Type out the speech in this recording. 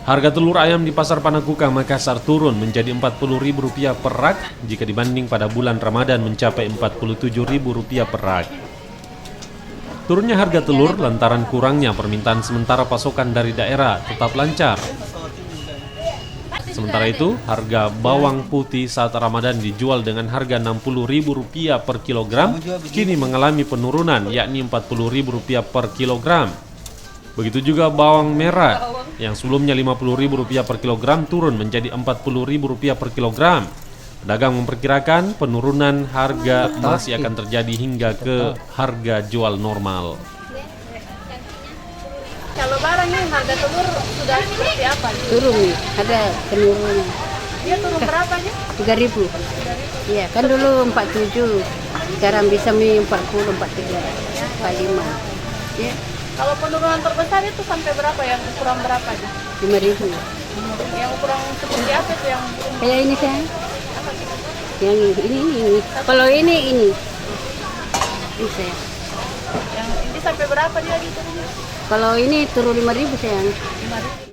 Harga telur ayam di Pasar Panakukang, Makassar turun menjadi Rp40.000 per rak jika dibanding pada bulan Ramadan mencapai Rp47.000 per rak. Turunnya harga telur lantaran kurangnya permintaan sementara pasokan dari daerah tetap lancar. Sementara itu, harga bawang putih saat Ramadan dijual dengan harga Rp60.000 per kilogram, kini mengalami penurunan yakni Rp40.000 per kilogram. Begitu juga bawang merah yang sebelumnya Rp50.000 per kilogram turun menjadi Rp40.000 per kilogram. Pedagang memperkirakan penurunan harga masih akan terjadi hingga ke harga jual normal. Kalau barangnya harga telur sudah seperti apa? Turun nih, ada penurunan. Dia turun berapa aja? 3.000. Iya, kan dulu 47, sekarang bisa 40, 43, 45. Ya, Kalau penurunan terbesar itu sampai berapa? Yang kurang berapa aja? 5.000. Yang kurang seperti apa itu yang Kayak ini sayang. Yang ini. Kalau ini. Ini sayang. yang ini sampai berapa dia gitu? Kalau ini turun 5.000 sayang. 5.000.